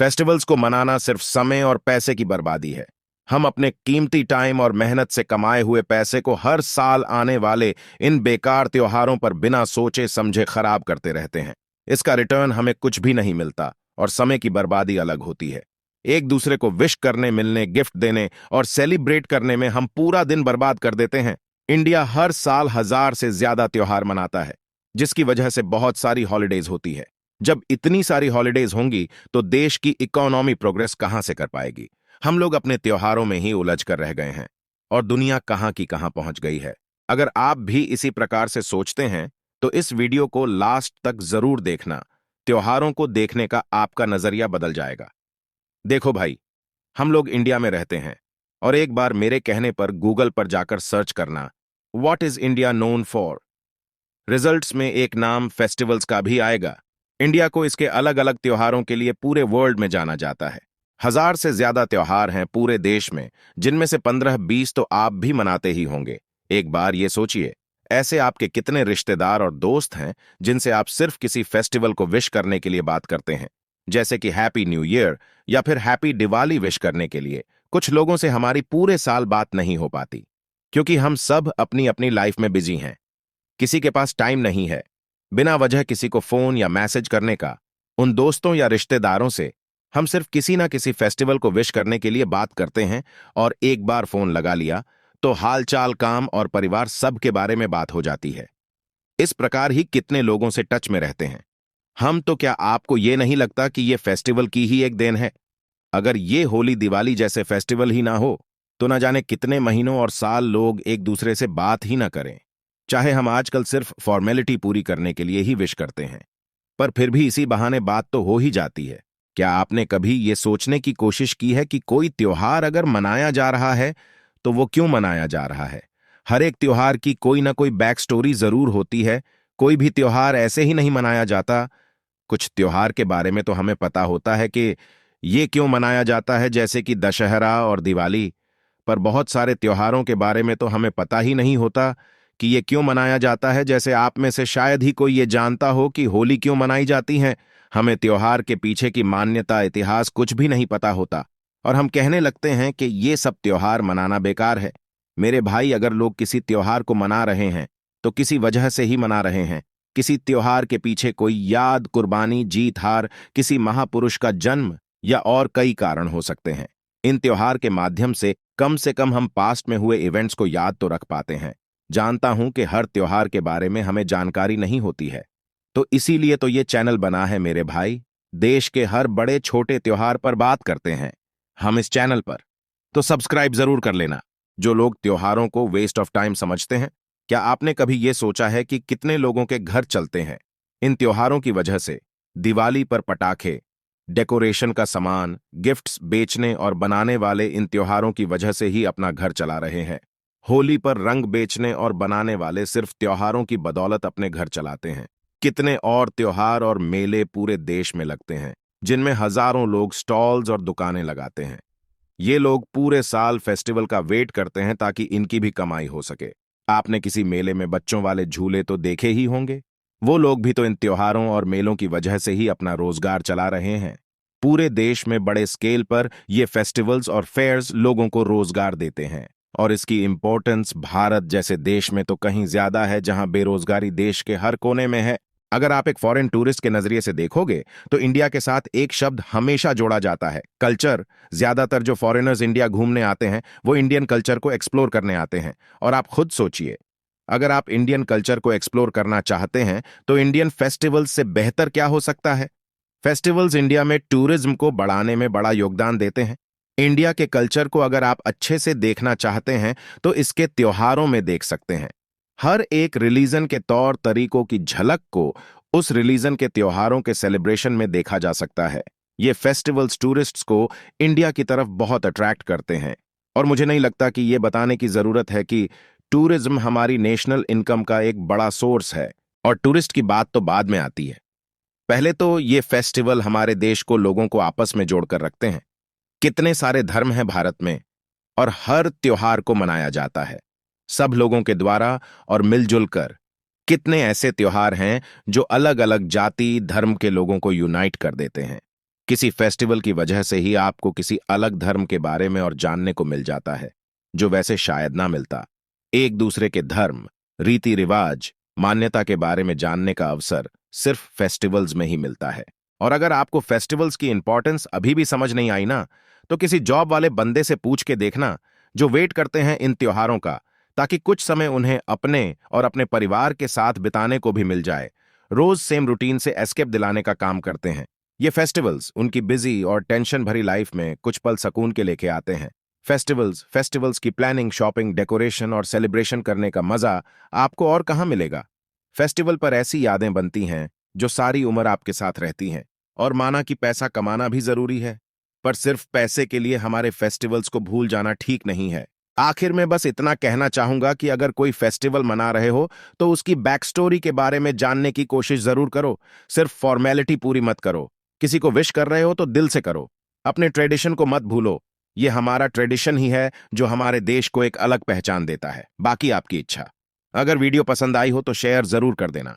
Festivals को मनाना सिर्फ समय और पैसे की बर्बादी है। हम अपने कीमती टाइम और मेहनत से कमाए हुए पैसे को हर साल आने वाले इन बेकार त्योहारों पर बिना सोचे समझे खराब करते रहते हैं। इसका रिटर्न हमें कुछ भी नहीं मिलता और समय की बर्बादी अलग होती है। एक दूसरे को विश करने, मिलने, गिफ्ट देने और सेलिब्रेट करने में हम पूरा दिन बर्बाद कर देते हैं। इंडिया हर साल 1000 से ज्यादा त्योहार मनाता है, जिसकी वजह से बहुत सारी हॉलिडेज होती है। जब इतनी सारी हॉलिडेज होंगी तो देश की इकोनॉमी प्रोग्रेस कहां से कर पाएगी। हम लोग अपने त्योहारों में ही उलझ कर रह गए हैं और दुनिया कहां की कहां पहुंच गई है। अगर आप भी इसी प्रकार से सोचते हैं तो इस वीडियो को लास्ट तक जरूर देखना। त्योहारों को देखने का आपका नजरिया बदल जाएगा। देखो भाई, हम लोग इंडिया में रहते हैं और एक बार मेरे कहने पर गूगल पर जाकर सर्च करना, what is India known for. Results में एक नाम फेस्टिवल्स का भी आएगा। इंडिया को इसके अलग अलग त्योहारों के लिए पूरे वर्ल्ड में जाना जाता है। 1000 से ज्यादा त्योहार हैं पूरे देश में, जिनमें से 15-20 तो आप भी मनाते ही होंगे। एक बार ये सोचिए, ऐसे आपके कितने रिश्तेदार और दोस्त हैं जिनसे आप सिर्फ किसी फेस्टिवल को विश करने के लिए बात करते हैं, जैसे कि हैप्पी न्यू ईयर या फिर हैप्पी दिवाली विश करने के लिए। कुछ लोगों से हमारी पूरे साल बात नहीं हो पाती क्योंकि हम सब अपनी अपनी लाइफ में बिजी हैं। किसी के पास टाइम नहीं है बिना वजह किसी को फोन या मैसेज करने का। उन दोस्तों या रिश्तेदारों से हम सिर्फ किसी ना किसी फेस्टिवल को विश करने के लिए बात करते हैं और एक बार फोन लगा लिया तो हालचाल, काम और परिवार सब के बारे में बात हो जाती है। इस प्रकार ही कितने लोगों से टच में रहते हैं हम। तो क्या आपको ये नहीं लगता कि ये फेस्टिवल की ही एक देन है? अगर ये होली, दिवाली जैसे फेस्टिवल ही ना हो तो ना जाने कितने महीनों और साल लोग एक दूसरे से बात ही ना करें। चाहे हम आजकल सिर्फ फॉर्मेलिटी पूरी करने के लिए ही विश करते हैं, पर फिर भी इसी बहाने बात तो हो ही जाती है। क्या आपने कभी ये सोचने की कोशिश की है कि कोई त्योहार अगर मनाया जा रहा है तो वो क्यों मनाया जा रहा है? हर एक त्योहार की कोई ना कोई बैक स्टोरी जरूर होती है। कोई भी त्योहार ऐसे ही नहीं मनाया जाता। कुछ त्योहार के बारे में तो हमें पता होता है कि ये क्यों मनाया जाता है, जैसे कि दशहरा और दिवाली, पर बहुत सारे त्योहारों के बारे में तो हमें पता ही नहीं होता कि ये क्यों मनाया जाता है। जैसे आप में से शायद ही कोई ये जानता हो कि होली क्यों मनाई जाती है। हमें त्योहार के पीछे की मान्यता, इतिहास कुछ भी नहीं पता होता और हम कहने लगते हैं कि ये सब त्योहार मनाना बेकार है। मेरे भाई, अगर लोग किसी त्योहार को मना रहे हैं तो किसी वजह से ही मना रहे हैं। किसी त्योहार के पीछे कोई याद, कुर्बानी, जीत हार, किसी महापुरुष का जन्म या और कई कारण हो सकते हैं। इन त्योहार के माध्यम से कम हम पास्ट में हुए इवेंट्स को याद तो रख पाते हैं। जानता हूं कि हर त्योहार के बारे में हमें जानकारी नहीं होती है, तो इसीलिए तो ये चैनल बना है मेरे भाई। देश के हर बड़े छोटे त्योहार पर बात करते हैं हम इस चैनल पर, तो सब्सक्राइब जरूर कर लेना। जो लोग त्योहारों को वेस्ट ऑफ टाइम समझते हैं, क्या आपने कभी ये सोचा है कि कितने लोगों के घर चलते हैं इन त्योहारों की वजह से? दिवाली पर पटाखे, डेकोरेशन का सामान, गिफ्ट्स बेचने और बनाने वाले इन त्योहारों की वजह से ही अपना घर चला रहे हैं। होली पर रंग बेचने और बनाने वाले सिर्फ त्योहारों की बदौलत अपने घर चलाते हैं। कितने और त्योहार और मेले पूरे देश में लगते हैं, जिनमें हजारों लोग स्टॉल्स और दुकानें लगाते हैं। ये लोग पूरे साल फेस्टिवल का वेट करते हैं ताकि इनकी भी कमाई हो सके। आपने किसी मेले में बच्चों वाले झूले तो देखे ही होंगे। वो लोग भी तो इन त्योहारों और मेलों की वजह से ही अपना रोजगार चला रहे हैं। पूरे देश में बड़े स्केल पर ये फेस्टिवल्स और फेयर्स लोगों को रोजगार देते हैं और इसकी इंपॉर्टेंस भारत जैसे देश में तो कहीं ज्यादा है, जहां बेरोजगारी देश के हर कोने में है। अगर आप एक फॉरेन टूरिस्ट के नजरिए से देखोगे तो इंडिया के साथ एक शब्द हमेशा जोड़ा जाता है, कल्चर। ज्यादातर जो फॉरेनर्स इंडिया घूमने आते हैं वो इंडियन कल्चर को एक्सप्लोर करने आते हैं। और आप खुद सोचिए, अगर आप इंडियन कल्चर को एक्सप्लोर करना चाहते हैं तो इंडियन फेस्टिवल्स से बेहतर क्या हो सकता है? फेस्टिवल्स इंडिया में टूरिज्म को बढ़ाने में बड़ा योगदान देते हैं। इंडिया के कल्चर को अगर आप अच्छे से देखना चाहते हैं तो इसके त्योहारों में देख सकते हैं। हर एक रिलीजन के तौर तरीकों की झलक को उस रिलीजन के त्योहारों के सेलिब्रेशन में देखा जा सकता है। ये फेस्टिवल्स टूरिस्ट्स को इंडिया की तरफ बहुत अट्रैक्ट करते हैं और मुझे नहीं लगता कि ये बताने की जरूरत है कि टूरिज्म हमारी नेशनल इनकम का एक बड़ा सोर्स है। और टूरिस्ट की बात तो बाद में आती है। पहले तो ये फेस्टिवल हमारे देश को, लोगों को आपस में जोड़कर रखते हैं। कितने सारे धर्म हैं भारत में और हर त्योहार को मनाया जाता है सब लोगों के द्वारा और मिलजुल कर। कितने ऐसे त्योहार हैं जो अलग अलग जाति, धर्म के लोगों को यूनाइट कर देते हैं। किसी फेस्टिवल की वजह से ही आपको किसी अलग धर्म के बारे में और जानने को मिल जाता है, जो वैसे शायद ना मिलता। एक दूसरे के धर्म, रीति रिवाज, मान्यता के बारे में जानने का अवसर सिर्फ फेस्टिवल्स में ही मिलता है। और अगर आपको फेस्टिवल्स की इंपॉर्टेंस अभी भी समझ नहीं आई ना, तो किसी जॉब वाले बंदे से पूछ के देखना, जो वेट करते हैं इन त्योहारों का, ताकि कुछ समय उन्हें अपने और अपने परिवार के साथ बिताने को भी मिल जाए। रोज सेम रूटीन से एस्केप दिलाने का काम करते हैं। ये फेस्टिवल्स उनकी बिजी और टेंशन भरी लाइफ में कुछ पल सुकून के लेके आते हैं। फेस्टिवल्स की प्लानिंग, शॉपिंग, डेकोरेशन और सेलिब्रेशन करने का मजा आपको और कहाँ मिलेगा। फेस्टिवल पर ऐसी यादें बनती हैं जो सारी उम्र आपके साथ रहती हैं। और माना कि पैसा कमाना भी जरूरी है, पर सिर्फ पैसे के लिए हमारे फेस्टिवल्स को भूल जाना ठीक नहीं है। आखिर में बस इतना कहना चाहूंगा कि अगर कोई फेस्टिवल मना रहे हो तो उसकी बैक स्टोरी के बारे में जानने की कोशिश जरूर करो। सिर्फ फॉर्मेलिटी पूरी मत करो। किसी को विश कर रहे हो तो दिल से करो। अपने ट्रेडिशन को मत भूलो। ये हमारा ट्रेडिशन ही है जो हमारे देश को एक अलग पहचान देता है। बाकी आपकी इच्छा। अगर वीडियो पसंद आई हो तो शेयर जरूर कर देना।